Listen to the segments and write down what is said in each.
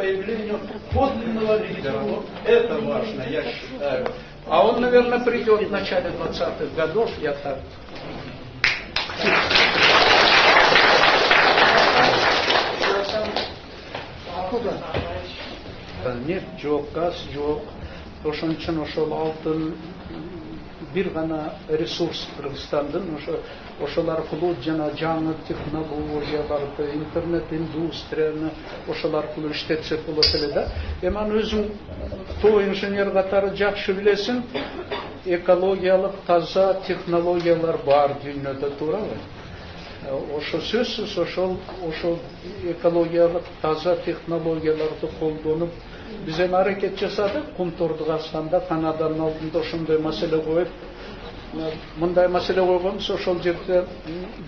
появлению подлинного лидера. Вот это важно, я считаю. А он, наверное, придет в начале 20-х годов, я так. Нефть жоқ, газ жоқ. Ошон үчүн ошол алтын бир гана ресурс Кыргызстандын. Ошол аркылуу жана жаңы технологияларды, интернет индустрияны ошол аркылуу иштетсек болот эле да. Эми аны өзүң тоо инженер катары жакшы билесиң, экологиялык таза технологиялар бар дүйнөдө, туурабы? Ошо сөзсүз ошол экологиялык таза технологияларды колдонуп биз эми аракет жасадык. Кумторду казганда Канаданын алдында ошондой маселе коюп, мындай маселе койгонбуз. Ошол жерде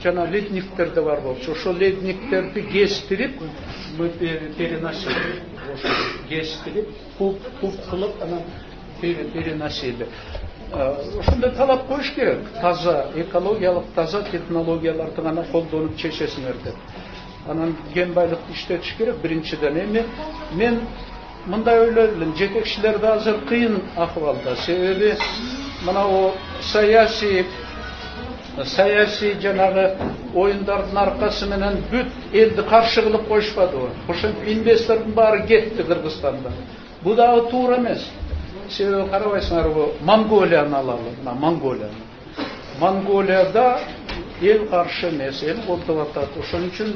жана ледниктер да бар болчу. Ошол ледниктерди кестирип, переносили. Кестирип, пуп кылып, анан переносили. Ошондой талап коюш керек. Таза, экологиялык таза технологияларды гана колдонуп чечесиңер деп. Анан кен байлыкты иштетиш керек биринчиден. Эми мен мындай ойлойм, жетекчилер да азыр кыйын акыбалда. Себеби мына саясий жанагы оюндардын аркасы менен бүт элди каршы кылып коюшпадыбы? Ошентип инвестордун баары кетти Кыргызстандан. Бул дагы туура эмес. Себеби карабайсыңарбы, Монголияны алалы, Монголияда эл каршы эмес, эл колдоп атат. Ошон үчүн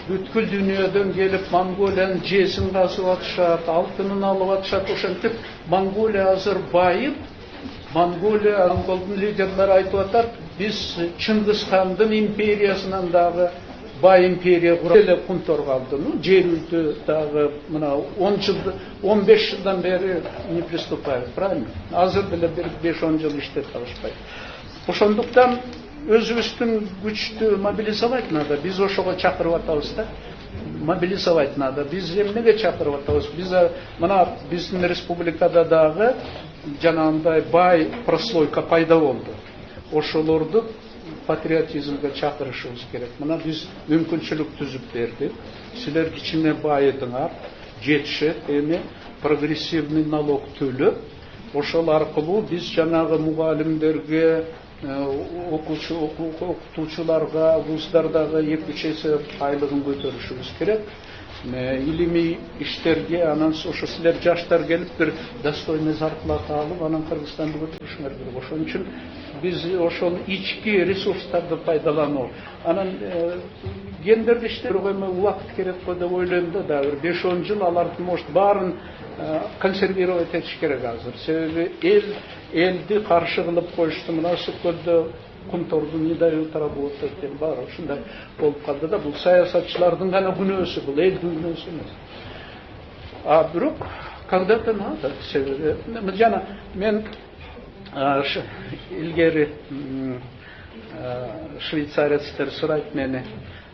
бүткүл дүйнөдөн келип Монголиянын жезин казып атышат, алтынын алып атышат. Ошентип Монголия азыр байып, Монголдун лидерлери айтып атат, биз Чыңгызхандын империясынан дагы бай империя курап Кумтор калды. Жер үйдү дагы мына 15 жылдан бери не приступает, правильно? Азыр деле бир 5-10 жыл иштеп алышпайт. Ошондуктан өзүбүздүн күчтү мобилизовать надо. Биз ошого чакырып атабыз да. Мобилизовать надо. Биз эмнеге чакырып атабыз? Биз мына биздин республикада дагы жанагындай бай прослойка пайда болду. Ошолорду патриотизмге чакырышыбыз керек. Мына биз мүмкүнчүлүк түзүп бердик. Силер кичине байыдыңар, жетишет, эми прогрессивный налог төлөп, ошол аркылуу биз жанагы мугалимдерге, окутуучуларга, вуздардагы 2-3 эсе айлыгын көтөрүшүбүз керек. Илимий иштерге, анан ошо силер жаштар келип бир достойный зарплата алып, анан Кыргызстанды көтөрүшүңөр керек. Ошон үчүн биз ошол ички ресурстарды пайдалануу. Анан гендерди иштетүүгө убакыт керек го деп ойлойм да, дагы 5-10 жыл алардын может баарын консервировать этиш керек азыр. Себеби элди каршы кылып коюшту. Мына Сөккөлдө Кумтордун Нидай отурабы деген бар. Ушундай болуп калды да. Бул саясатчылардын гана күнөөсү, бул элдин күнөөсү эмес. А бирок когда-то надо. Себеби жана мен илгери швейцарецтер сурайт мени.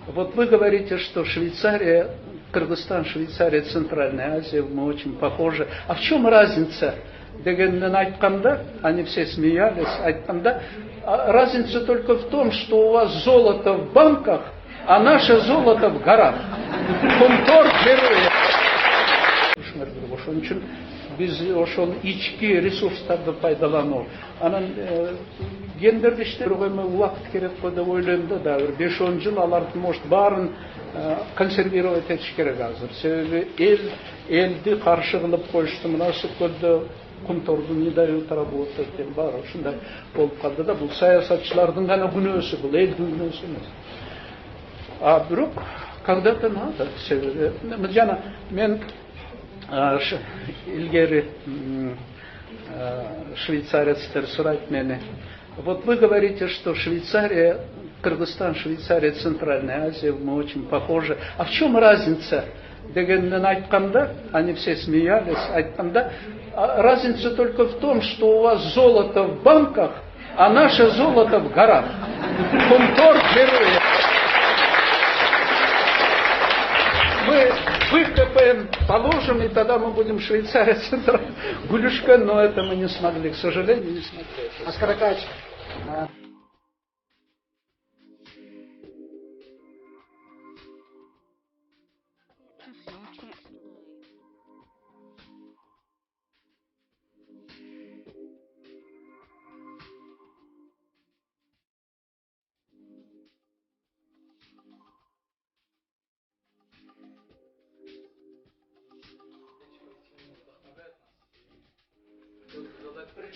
Вот вы говорите, что Швейцария, Кыргызстан, Швейцария, Центральная Азия, мы очень похожи. А в чем разница? Дегеннен айтканда, они все смеялись, айтканда, разница только в том, что у вас золото в банках, а наше золото в горах. Кумтор первый. Ошон үчүн биз ошол ички ресурстарды пайдалануу. Анан гендерди иштетүүгө убакыт керек го деп ойлойм да, дагы 5-10 жыл алардын может баарын консервировать этиш керек азыр. Себеби элди каршы кылып коюшту. Мына Сөккөлдө Кумтордун Нидай отурабы деген бар. Ушундай болуп калды да. Бул саясатчылардын гана күнөөсү, бул элдин күнөөсү эмес. А бирок когда-то надо. Себеби жана мен илгери швейцарецтер сурайт мени. Вот вы говорите, что Швейцария, Кыргызстан, Швейцария, Центральная Азия, мы очень похожи. А в чем разница? Дегеннен айтканда, они все смеялись, айтканда, разница только в том, что у вас золото в банках, а наше золото в горах. Кумтор первый. Мы выкопаем, положим, и тогда мы будем Швейцария, Центральная Гулюшка, но это мы не смогли, к сожалению, не смогли. Аскаракач.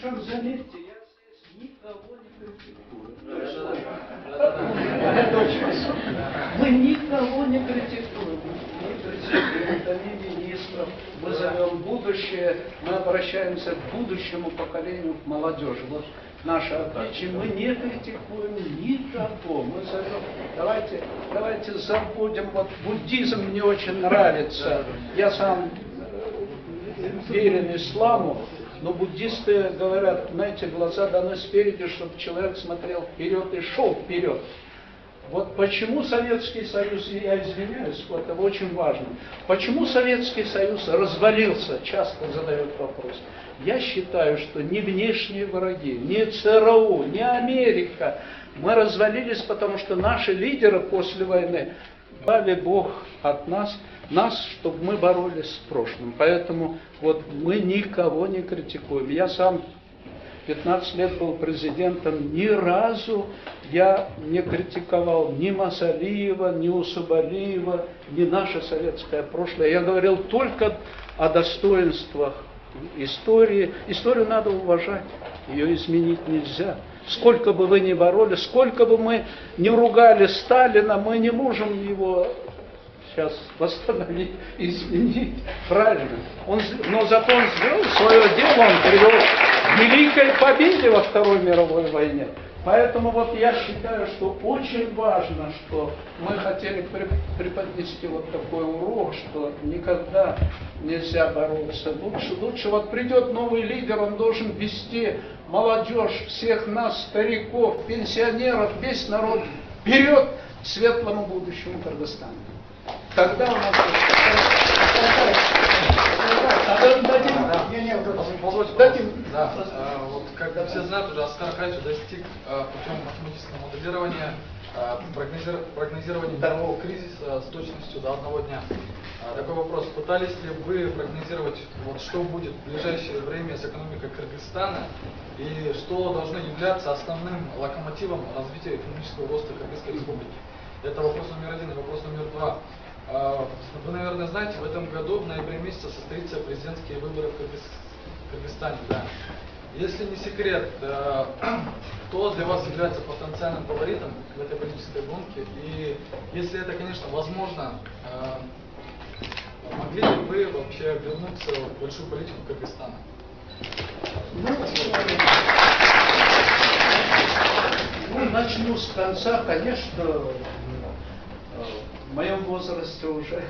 Причем, заметьте, я здесь никого не критикую. Мы никого не критикуем. Мы критикуем ни министров. Мы зовем будущее, мы обращаемся к будущему поколению, к молодежи. Вот наше отличие, мы не критикуем никого. Мы зовем, давайте забудем, вот буддизм мне очень нравится. Я сам верен исламу, но буддисты говорят, знаете, глаза даны спереди, чтобы человек смотрел вперед и шел вперед. Вот почему Советский Союз, я извиняюсь, это очень важно, почему Советский Союз развалился, часто задают вопрос. Я считаю, что ни внешние враги, ни ЦРУ, ни Америка, мы развалились, потому что наши лидеры после войны, избави Бог от нас, чтобы мы боролись с прошлым. Поэтому вот мы никого не критикуем. Я сам 15 лет был президентом, ни разу я не критиковал ни Масалиева, ни Усубалиева, ни наше советское прошлое. Я говорил только о достоинствах истории. Историю надо уважать, ее изменить нельзя. Сколько бы вы ни боролись, сколько бы мы ни ругали Сталина, мы не можем его сейчас восстановить, изменить. Правильно. Но зато он сделал свое дело, он привел к великой победе во Второй мировой войне. Поэтому вот я считаю, что очень важно, что мы хотели преподнести вот такой урок, что никогда нельзя бороться. Лучше вот придет новый лидер, он должен вести молодежь, всех нас, стариков, пенсионеров, весь народ вперед к светлому будущему Кыргызстана. Тогда у нас... Вот, как все знают, уже Аскар Акаевич достиг путем математического моделирования прогнозирования мирового кризиса с точностью до 1 дня. Такой вопрос. Пытались ли вы прогнозировать, вот, что будет в ближайшее время с экономикой Кыргызстана и что должно являться основным локомотивом развития экономического роста Кыргызской республики? Это вопрос номер 1. И вопрос номер 2. Вы, наверное, знаете, в этом году в ноябре месяце состоятся президентские выборы в Кыргызстане. Да. Если не секрет, кто для вас является потенциальным фаворитом в этой политической гонке? И если это, конечно, возможно, могли ли вы вообще вернуться в большую политику Кыргызстана? Начну с конца. Конечно, в моем возрасте уже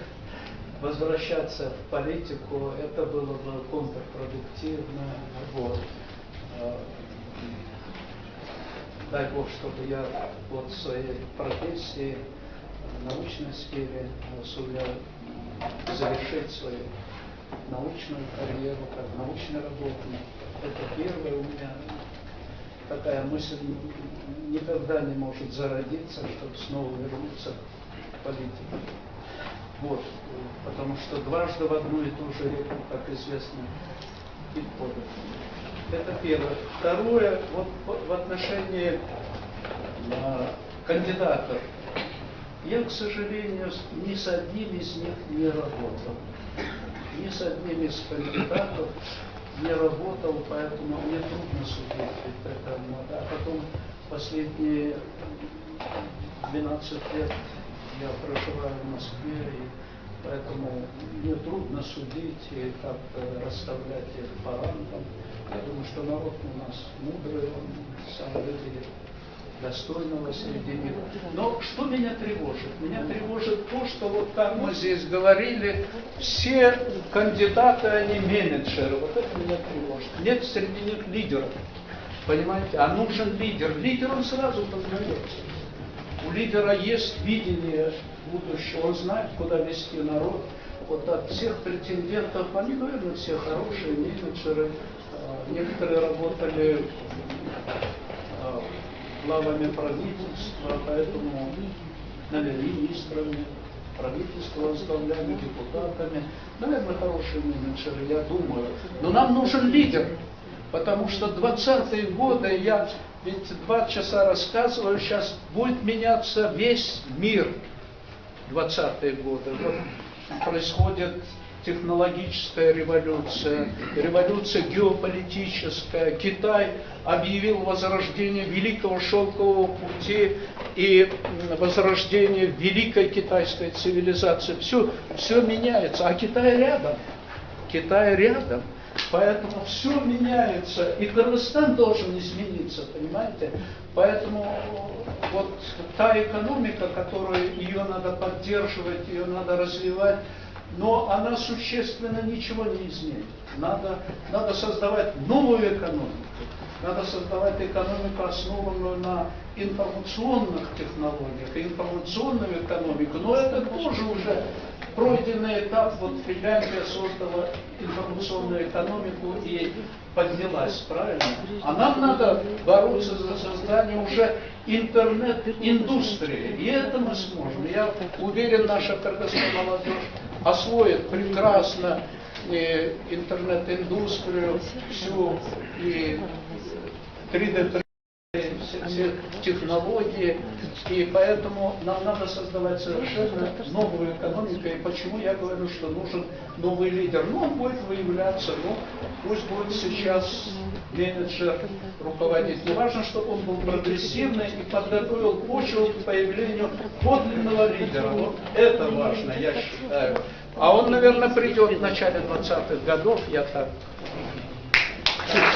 возвращаться в политику, это было бы контрпродуктивно. Вот. Дай Бог, чтобы я вот в своей профессии, в научной сфере сумел завершить свою научную карьеру, как научный работник. Это первое у меня. Такая мысль никогда не может зародиться, чтобы снова вернуться к политике. Вот. Потому что дважды в одну и ту же реку, как известно, и входит. Это первое. Второе, вот в отношении кандидатов. Я, к сожалению, ни с одним из них не работал. Ни с одним из кандидатов не работал, поэтому мне трудно судить. А потом последние 12 лет я проживаю в Москве, и поэтому мне трудно судить и как-то расставлять их по рангам. Я думаю, что народ у нас мудрый, он сам выберет достойного среди них. Но что меня тревожит? Меня тревожит то, что вот как мы здесь говорили, все кандидаты, они менеджеры. Вот это меня тревожит. Нет среди них лидеров. Понимаете? А нужен лидер. Лидер, он сразу познается. У лидера есть видение будущего, он знает, куда вести народ. Вот от всех претендентов, они, наверное, все хорошие менеджеры. Некоторые работали главами правительства, поэтому, наверное, министрами, правительство возглавляли, депутатами. Наверное, хорошие менеджеры, я думаю. Но нам нужен лидер, потому что 20-е годы, я ведь 2 часа рассказываю, сейчас будет меняться весь мир. 20-е годы. Вот происходит технологическая революция, революция геополитическая. Китай объявил возрождение Великого Шелкового пути и возрождение великой китайской цивилизации. Все меняется, а Китай рядом. Китай рядом. Поэтому все меняется, и Кыргызстан должен измениться, понимаете? Поэтому вот та экономика, которую ее надо поддерживать, ее надо развивать, но она существенно ничего не изменит. Надо создавать новую экономику. Надо создавать экономику, основанную на информационных технологиях, информационную экономику. Но это тоже уже пройденный этап. Вот Финляндия создала информационную экономику и поднялась, правильно? А нам надо бороться за создание уже интернет-индустрии. И это мы сможем. Я уверен, наша кыргызская молодежь освоит прекрасно интернет-индустрию, всю и 3D, все технологии, и поэтому нам надо создавать совершенно новую экономику. И почему я говорю, что нужен новый лидер? Ну, он будет выявляться, ну, пусть будет сейчас менеджер руководить. Но важно, чтобы он был прогрессивный и подготовил почву к появлению подлинного лидера. Вот это важно, я считаю. А он, наверное, придет в начале 20-х годов, я так чувствую.